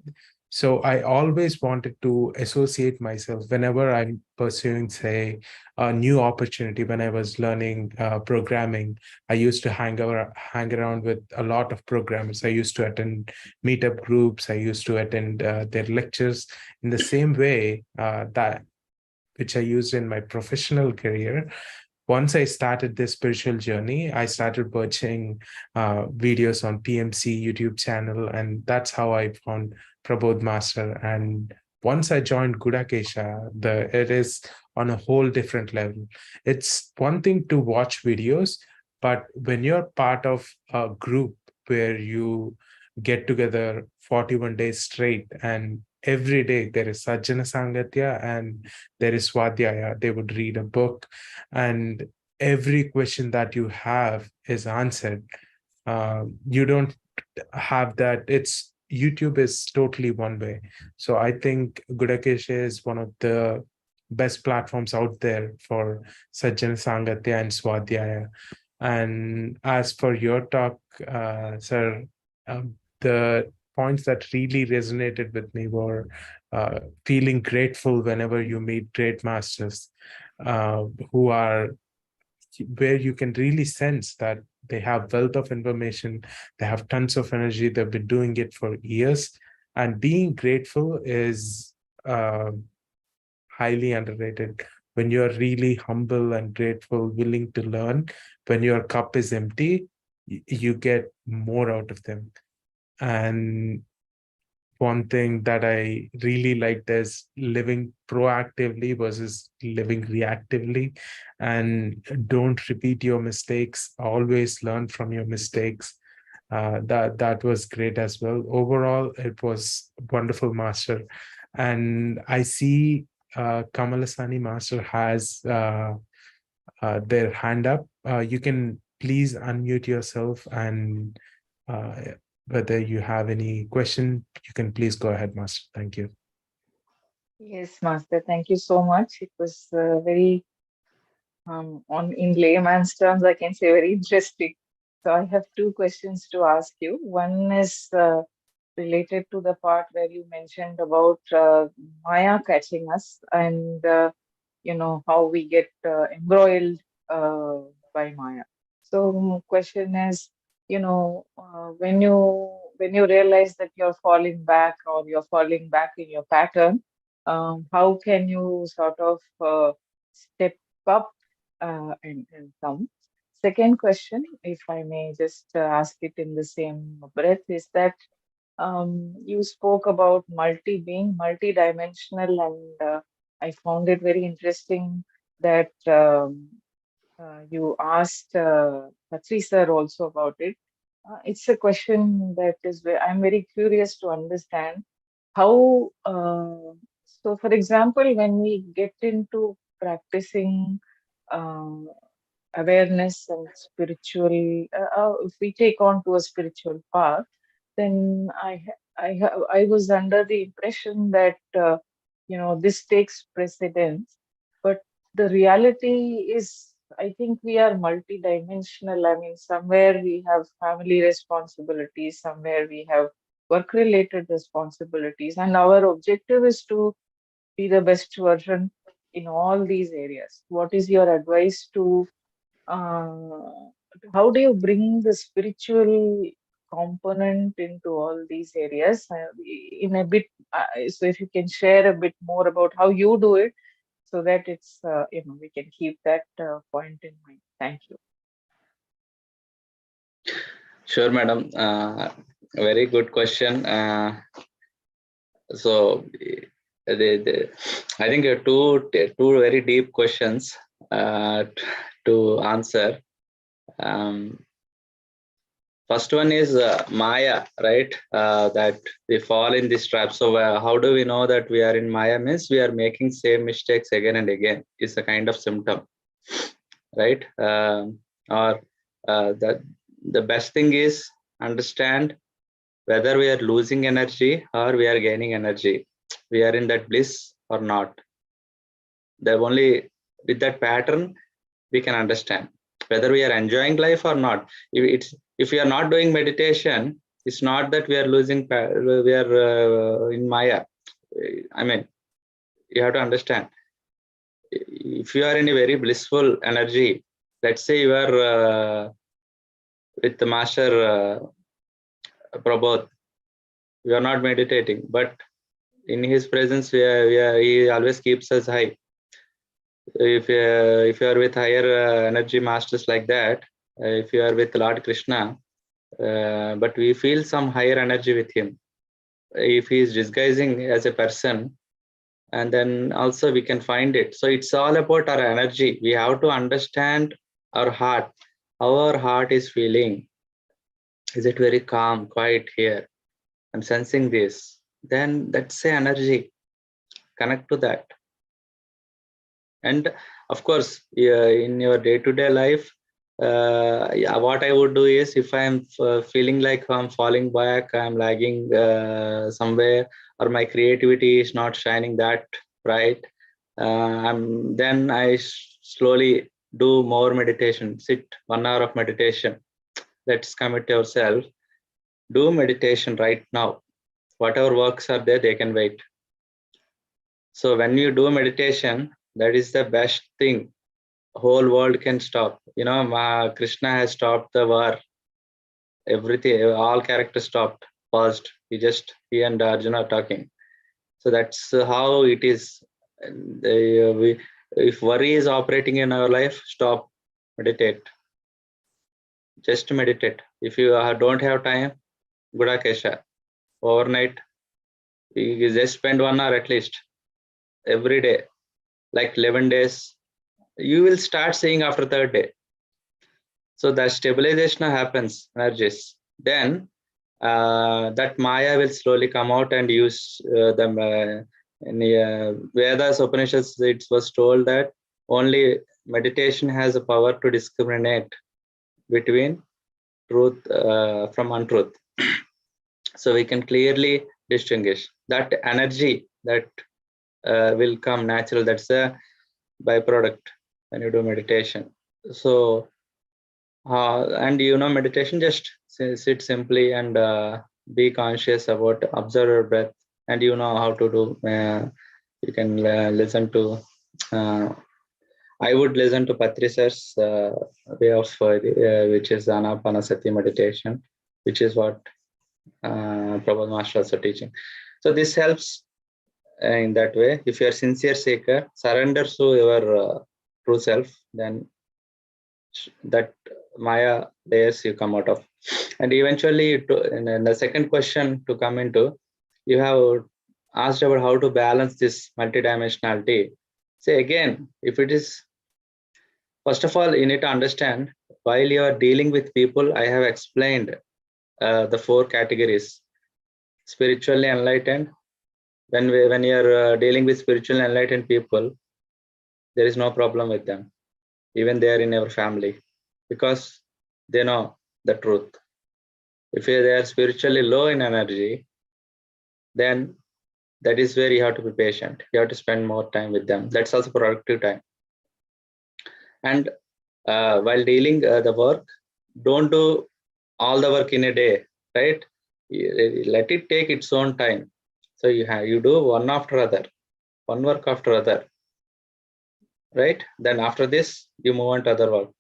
So I always wanted to associate myself whenever I'm pursuing, say, a new opportunity. When I was learning programming, I used to hang around with a lot of programmers. I used to attend meetup groups. I used to attend their lectures in the same way that which I used in my professional career. Once I started this spiritual journey, I started watching videos on PMC YouTube channel, and that's how I found Prabodh Master. And once I joined Gudakesha, it is on a whole different level. It's one thing to watch videos, but when you're part of a group where you get together 41 days straight, and every day there is Sajjana Sangatya and there is Swadhyaya, they would read a book, and every question that you have is answered. You don't have that. It's YouTube is totally one way. So I think Gudakesha is one of the best platforms out there for Sajjana Sangatya and Swadhyaya. And as for your talk, sir, the points that really resonated with me were feeling grateful whenever you meet great masters who are, where you can really sense that they have wealth of information, they have tons of energy, they've been doing it for years. And being grateful is highly underrated. When you're really humble and grateful, willing to learn, when your cup is empty, you get more out of them. And one thing that I really liked is living proactively versus living reactively. And don't repeat your mistakes. Always learn from your mistakes. That was great as well. Overall, it was wonderful, Master. And I see Kamalasani Master has their hand up. You can please unmute yourself, and whether you have any question, you can please go ahead, Master. Thank you. Yes, Master. Thank you so much. It was very, in layman's terms, I can say very interesting. So I have two questions to ask you. One is related to the part where you mentioned about Maya catching us, and how we get embroiled by Maya. So question is, when you realize that you're falling back or you're falling back in your pattern, how can you sort of step up and come? Second question, if I may just ask it in the same breath, is that you spoke about being multi-dimensional, and I found it very interesting that you asked Patri sir also about it. It's a question that is I'm very curious to understand how. So, for example, when we get into practicing uh, awareness and spiritual, if we take on to a spiritual path, then I was under the impression that this takes precedence, but the reality is, I think we are multidimensional. I mean, somewhere we have family responsibilities, somewhere we have work-related responsibilities, and our objective is to be the best version in all these areas. What is your advice to uh, how do you bring the spiritual component into all these areas in a bit? So if you can share a bit more about how you do it, so that it's we can keep that point in mind. Thank you. Sure, madam. Very good question. So, I think two very deep questions to answer. First one is Maya, right? That we fall in this trap. So how do we know that we are in Maya? Means we are making same mistakes again and again. It's a kind of symptom, right? Or that the best thing is understand whether we are losing energy or we are gaining energy. We are in that bliss or not. The only with that pattern we can understand whether we are enjoying life or not. If we are not doing meditation, it's not that we are losing. We are in Maya. I mean, you have to understand. If you are in a very blissful energy, let's say you are with the master Prabodh, we are not meditating, but in his presence, he always keeps us high. If you are with higher energy masters like that, if you are with Lord Krishna, but we feel some higher energy with him. If he is disguising as a person, and then also we can find it. So it's all about our energy. We have to understand our heart, how our heart is feeling. Is it very calm, quiet here? I'm sensing this. Then that's the energy. Connect to that. And of course, in your day-to-day life, what I would do is, if I'm feeling like I'm falling back, I'm lagging somewhere, or my creativity is not shining that bright, then I slowly do more meditation. Sit 1 hour of meditation. Let's commit yourself. Do meditation right now. Whatever works are there, they can wait. So when you do meditation, that is the best thing. Whole world can stop. Krishna has stopped the war. Everything, all characters stopped, paused. He and Arjuna are talking. So that's how it is. If worry is operating in our life, stop, meditate. Just meditate. If you don't have time, Gudakesha, overnight, you just spend 1 hour at least every day, like 11 days. You will start seeing after third day. So the stabilization happens, energies. Then that Maya will slowly come out and use them. In Vedas, Upanishads, it was told that only meditation has a power to discriminate between truth from untruth. So we can clearly distinguish that energy that will come natural. That's a byproduct when you do meditation. So And meditation, just sit simply and be conscious about, observe your breath, and how to do. You can listen to. I would listen to Patricer's way of which is Anapanasati meditation, which is what Prabodh Masters are teaching. So this helps in that way. If you are sincere seeker, surrender to your true self, then that Maya layers you come out of. And eventually, in the second question to come into, you have asked about how to balance this multidimensionality. Say again, if it is, first of all, you need to understand, while you are dealing with people, I have explained the 4 categories. Spiritually enlightened. When you are dealing with spiritually enlightened people, there is no problem with them. Even they are in your family, because they know the truth. If they are spiritually low in energy, then that is where you have to be patient. You have to spend more time with them. That's also productive time. And while dealing the work, don't do all the work in a day, right? Let it take its own time. So you do one after other, one work after other, right? Then after this, you move on to other work.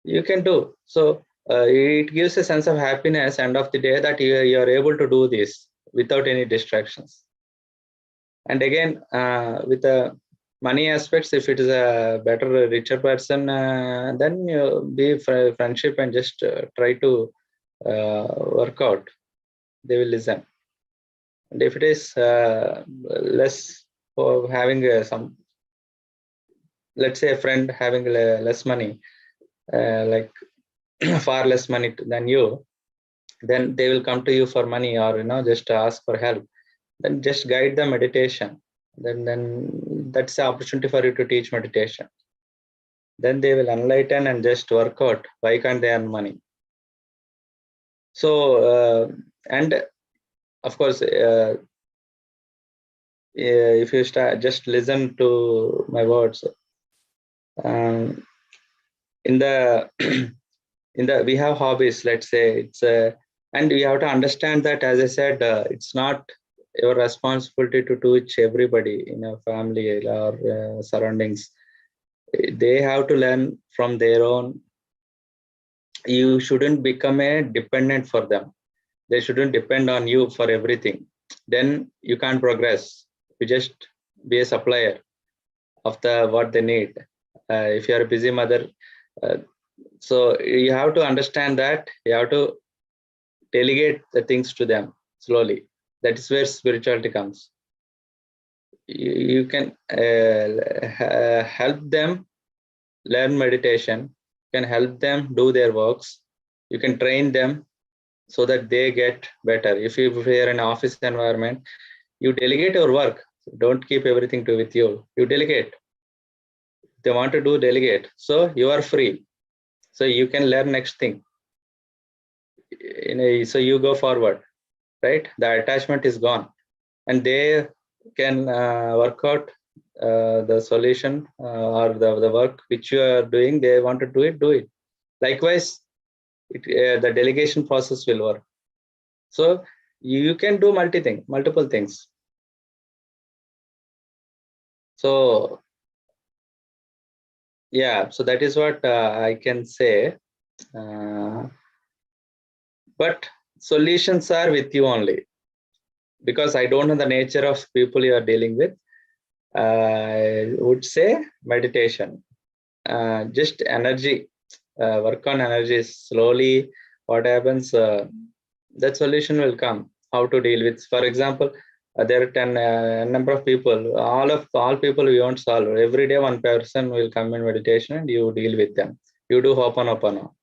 You can do. So it gives a sense of happiness end of the day that you are able to do this without any distractions. And again, with the money aspects, if it is a better, richer person, then you be friendship and just try to work out. They will listen. And if it is less, for having some, let's say a friend having less money, like far less money than you, then they will come to you for money, or just ask for help. Then just guide the meditation. Then that's the opportunity for you to teach meditation. Then they will enlighten and just work out why can't they earn money. So and of course, if you just listen to my words, in the we have hobbies, let's say, it's and we have to understand that, as I said, it's not your responsibility to teach everybody in a family or surroundings. They have to learn from their own. You shouldn't become a dependent for them. They shouldn't depend on you for everything. Then you can't progress. You just be a supplier of what they need. If you are a busy mother, so you have to understand that you have to delegate the things to them slowly. That is where spirituality comes. You can help them learn meditation, you can help them do their works, you can train them so that they get better. If you are in an office environment, you delegate your work. Don't keep everything with you. You delegate. They want to do, delegate. So you are free. So you can learn next thing. So you go forward, right? The attachment is gone, and they can work out the solution or the work which you are doing. They want to do it. Likewise, the delegation process will work. So you can do multiple things. So yeah, so that is what I can say. But solutions are with you only, because I don't know the nature of people you are dealing with. I would say meditation, just energy, work on energy slowly. What happens, that solution will come. How to deal with, for example, there are 10 number of people, all people we won't solve. Every day one person will come in meditation and you deal with them. You do Ho'oponopono.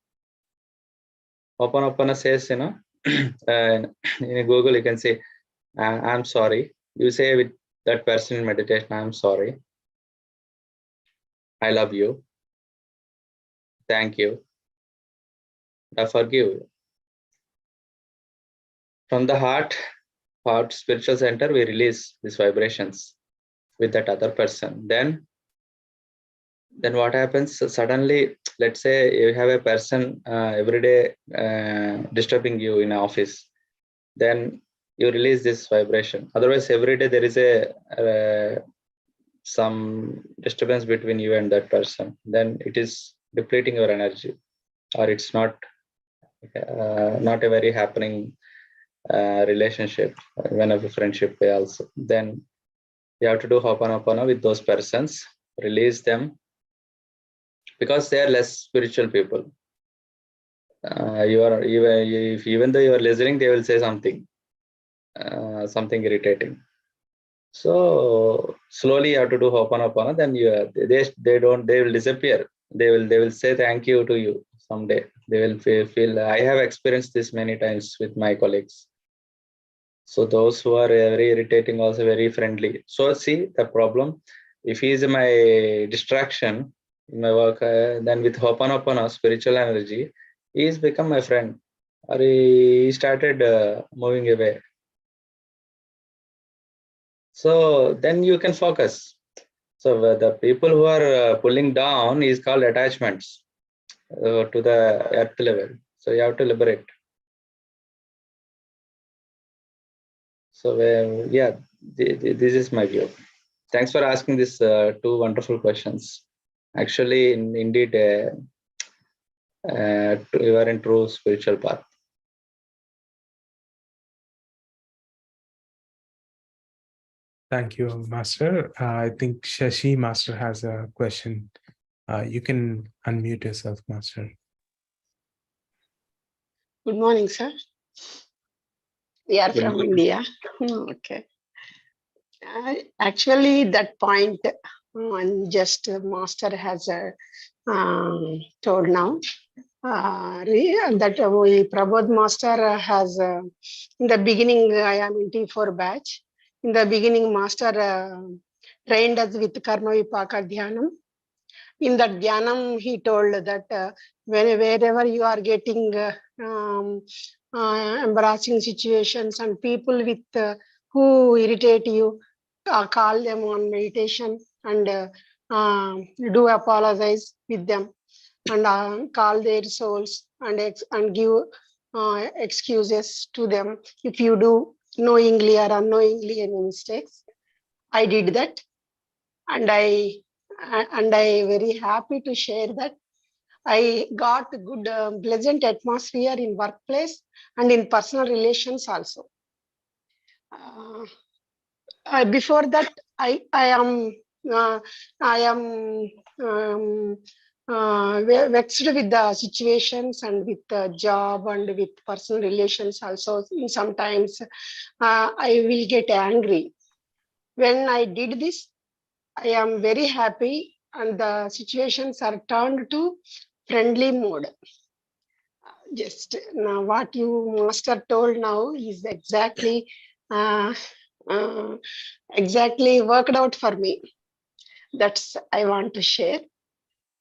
Ho'oponopono says, in Google you can say, I'm sorry. You say with that person in meditation, I'm sorry, I love you, thank you, I forgive you. From the heart spiritual center, we release these vibrations with that other person. Then then what happens? So suddenly, let's say you have a person every day disturbing you in office, then you release this vibration. Otherwise, every day there is a some disturbance between you and that person. Then it is depleting your energy, or it's not a very happening relationship, when of a friendship way also. Then you have to do Ho'oponopono with those persons, release them, because they are less spiritual people. You are even though you are listening, they will say something irritating. So slowly you have to do Ho'oponopono. Then they will disappear. They will say thank you to you someday. They will feel. I have experienced this many times with my colleagues. So those who are very irritating, also very friendly. So see the problem. If he is my distraction in my work, then with Ho'oponopono, spiritual energy, he has become my friend. Or he started moving away. So then you can focus. So the people who are pulling down is called attachments to the earth level. So you have to liberate. So yeah, this is my view. Thanks for asking these two wonderful questions. Actually, indeed, you are in true spiritual path. Thank you, Master. I think Shashi Master has a question. You can unmute yourself, Master. Good morning, sir. We are Good from morning. India. Okay. Actually, that point, just Master has told now. That Prabodh Master has, in the beginning, I am in T4 batch. In the beginning, Master trained us with Karma Vipaka Dhyanam. In that Dhyanam, he told that wherever you are getting embarrassing situations and people with who irritate you, call them on meditation and do apologize with them and call their souls and give excuses to them if you do knowingly or unknowingly any mistakes. I did that, and I very happy to share that I got good pleasant atmosphere in workplace and in personal relations also. Before that, I am vexed with the situations and with the job and with personal relations also. Sometimes I will get angry. When I did this, I am very happy and the situations are turned to friendly mode. Just now, what you Master told now is exactly exactly worked out for me. That's I want to share.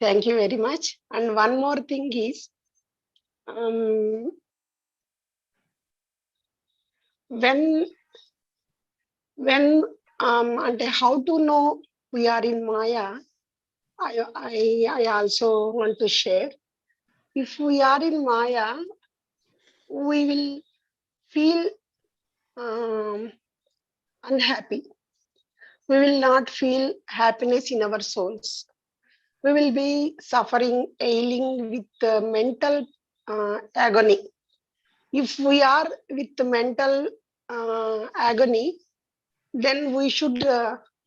Thank you very much. And one more thing is, when and how to know we are in Maya, I also want to share. If we are in Maya, we will feel unhappy. We will not feel happiness in our souls. We will be suffering, ailing with mental agony. If we are with the mental agony, then we should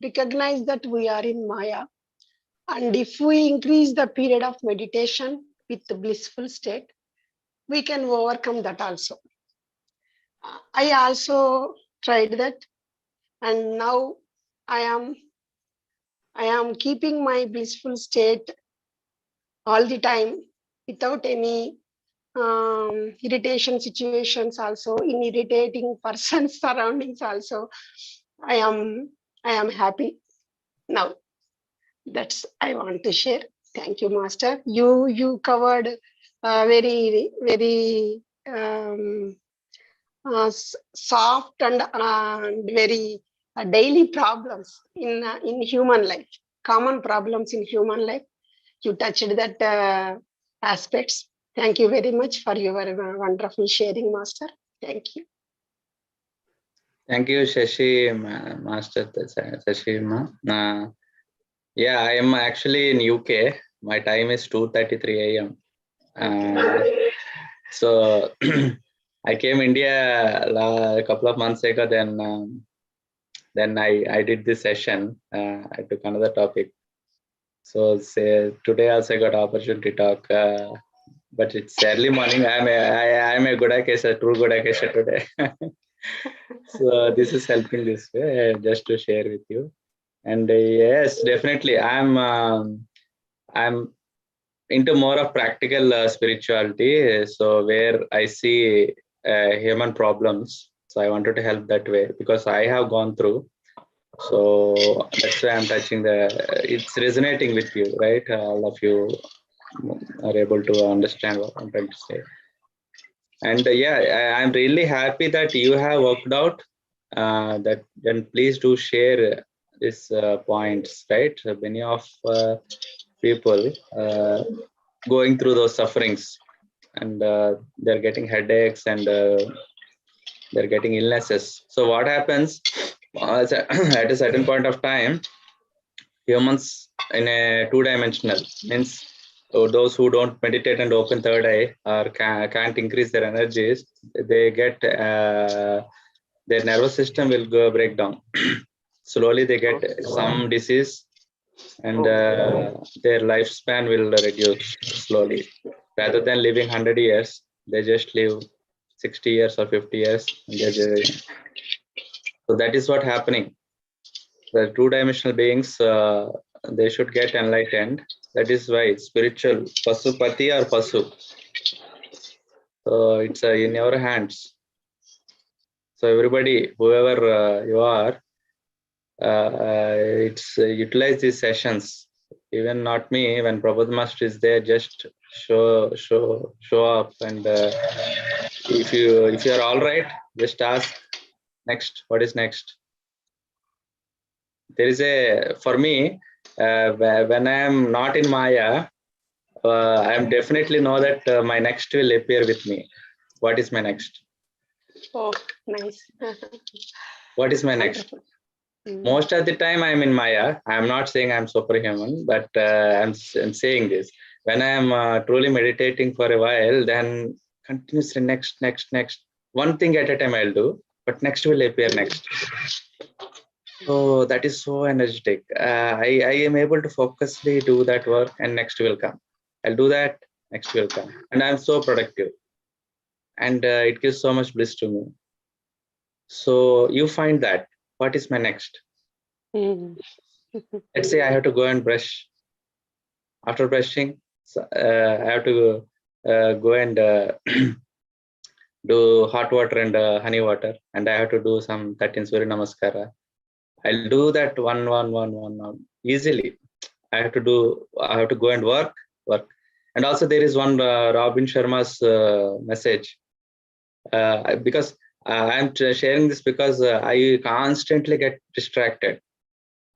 recognize that we are in Maya. And if we increase the period of meditation with the blissful state, we can overcome that also. I also tried that, and now I am keeping my blissful state all the time without any irritation situations also, in irritating persons surroundings also. I am happy now. That's I want to share. Thank you, Master. You covered very soft and very daily problems in human life, common problems in human life. you touched that aspects. Thank you very much for your wonderful sharing, Master. Thank you. Thank you, Shashi, Master Shashi. Yeah, I am actually in UK. My time is 2:33 a.m. So I came India a couple of months ago. Then I did this session. I took another topic. So today also I got opportunity to talk. But it's early morning. I'm a Gudakesha, true Gudakesha today. So this is helping this way, just to share with you. And yes, definitely, I'm into more of practical spirituality. So where I see human problems, so I wanted to help that way because I have gone through. So that's why I'm touching it's resonating with you, right? All of you are able to understand what I'm trying to say. And yeah, I'm really happy that you have worked out that. Then please do share these points, right? So many of people going through those sufferings, and they're getting headaches, and they're getting illnesses. So what happens at a certain point of time, humans in a two-dimensional means those who don't meditate and open third eye or can't increase their energies, they get their nervous system will go break down. Slowly they get some disease, and their lifespan will reduce slowly. Rather than living 100 years, they just live 60 years or 50 years. So that is what happening. The two-dimensional beings, they should get enlightened. That is why spiritual Pasupati or Pasu. So it's in your hands. So everybody, whoever you are, it's utilize these sessions. Even not me, when Prabodh Master is there, just show up. And if you are all right, just ask next. What is next? There is for me, when I am not in Maya, I am definitely know that my next will appear with me. What is my next? Oh, nice. What is my next? Most of the time I'm in Maya. I'm not saying I'm superhuman, but I'm saying this. When I'm truly meditating for a while, then continuously next. One thing at a time I'll do, but next will appear next. So that is so energetic. I am able to focusly do that work, and next will come. I'll do that, next will come. And I'm so productive. And it gives so much bliss to me. So you find that, what is my next? Let's say I have to go and brush. After brushing, I have to go and do hot water and honey water, and I have to do some 13 Surya Namaskara. I'll do that one easily. I have to go and work. And also there is one Robin Sharma's message, because I'm sharing this because I constantly get distracted.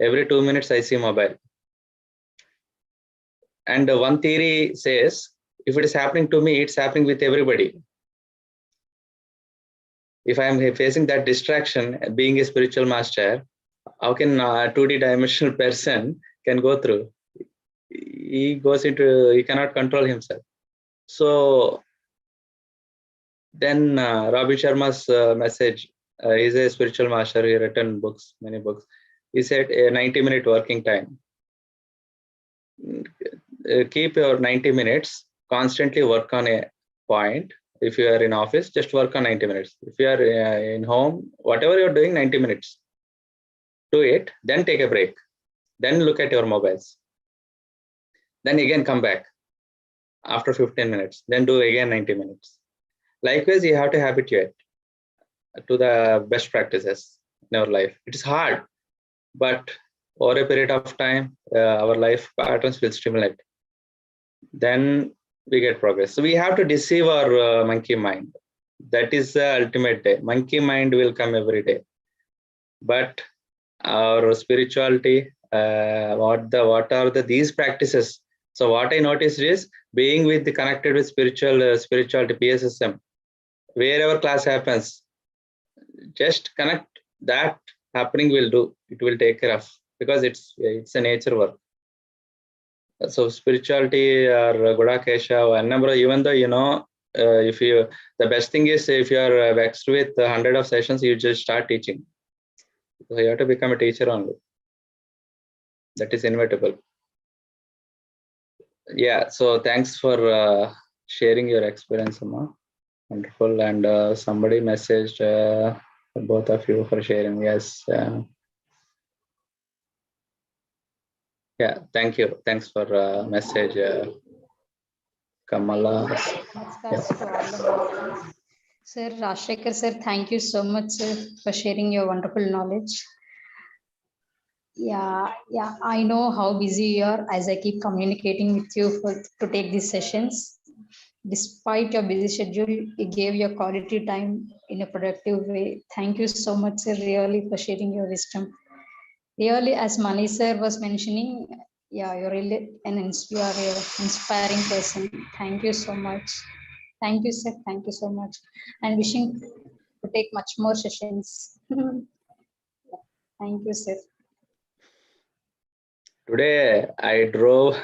Every 2 minutes I see mobile. And one theory says, if it is happening to me, it's happening with everybody. If I'm facing that distraction, being a spiritual master, how can a 2D dimensional person can go through? He cannot control himself. So then Robin Sharma's message, he's a spiritual master, he written books, many books. He said a 90-minute working time. Keep your 90 minutes, constantly work on a point. If you are in office, just work on 90 minutes. If you are in home, whatever you're doing, 90 minutes. Do it, then take a break. Then look at your mobiles. Then again come back after 15 minutes. Then do again 90 minutes. Likewise, you have to habituate to the best practices in our life. It is hard, but over a period of time, our life patterns will stimulate. Then we get progress. So we have to deceive our monkey mind. That is the ultimate day. Monkey mind will come every day. But our spirituality, what are these practices So what I noticed is being with the connected with spirituality PSSM, wherever class happens, just connect. That happening will do. It will take care of, because it's a nature work. So spirituality or Gudakesha, whenever, even though if you, the best thing is if you are vexed with 100 of sessions, you just start teaching. So you have to become a teacher only. That is inevitable. Yeah. So thanks for sharing your experience, Amma. Wonderful. And somebody messaged both of you for sharing. Yes. Yeah. Thank you. Thanks for message, Kamala. Namaskar to all the masters. Sir, RajaSheka sir, thank you so much, sir, for sharing your wonderful knowledge. Yeah, I know how busy you are as I keep communicating with you to take these sessions. Despite your busy schedule, you gave your quality time in a productive way. Thank you so much, sir, really, for sharing your wisdom. Really, as Mani sir was mentioning, yeah, you're really you are an inspiring person. Thank you so much. Thank you, sir. Thank you so much. And wishing to take much more sessions. Thank you, sir. Today I drove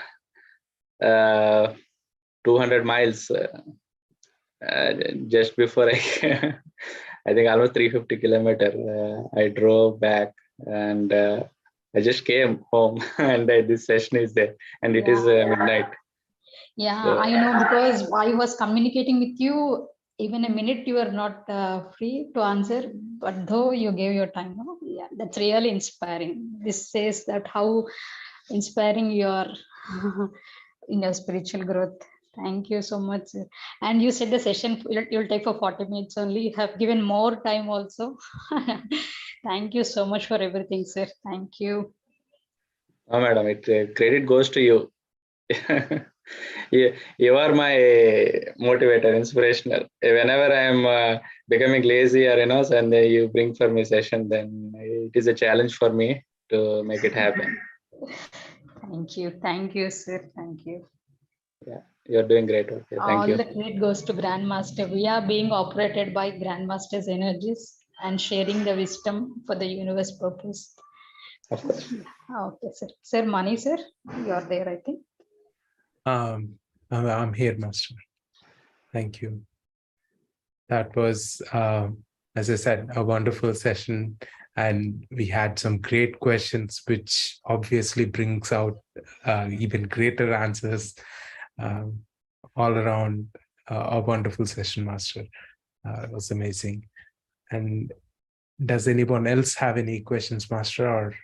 200 miles just before I think almost 350 kilometers. I drove back, and I just came home and this session is there, and it is midnight. Yeah, So, I know, because I was communicating with you, even a minute you are not free to answer, but though you gave your time, no? Yeah, that's really inspiring. This says that how inspiring you are in your spiritual growth. Thank you so much, sir. And you said the session you'll take for 40 minutes only. You have given more time also. Thank you so much for everything, sir. Thank you. oh, madam, credit goes to you. You are my motivator, inspirational. Whenever I am becoming lazy or and you bring for me session, then it is a challenge for me to make it happen. Thank you, sir. Thank you. Yeah, you're doing great work. Thank All you. the credit goes to Grandmaster. We are being operated by Grandmaster's energies and sharing the wisdom for the universe purpose. Of course. Okay, sir. Sir, Mani, sir, you are there, I think. I'm here, Master. Thank you. That was, as I said, a wonderful session, and we had some great questions, which obviously brings out even greater answers. All around, a wonderful session, Master. It was amazing. And does anyone else have any questions, Master? Or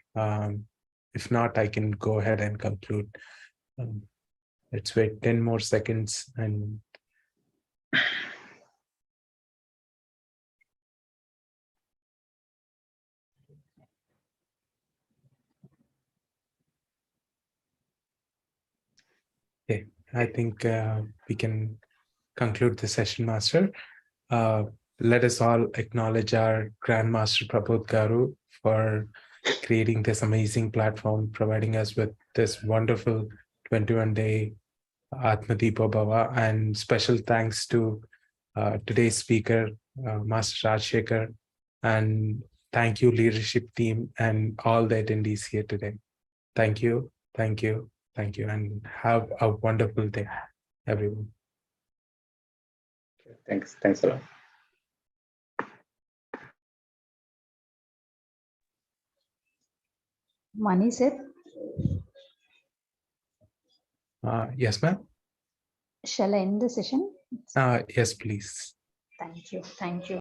if not, I can go ahead and conclude. Let's wait 10 more seconds and okay, I think we can conclude the session, Master. Let us all acknowledge our Grandmaster Prabodh Garu for creating this amazing platform, providing us with this wonderful 21-day Aatma Deepo Bhava, and special thanks to today's speaker, Master RajaSheka, and thank you, leadership team, and all the attendees here today. Thank you, thank you, thank you, and have a wonderful day, everyone. Thanks a lot. Mani, sir. Yes, ma'am. Shall I end the session? Yes, please. Thank you. Thank you.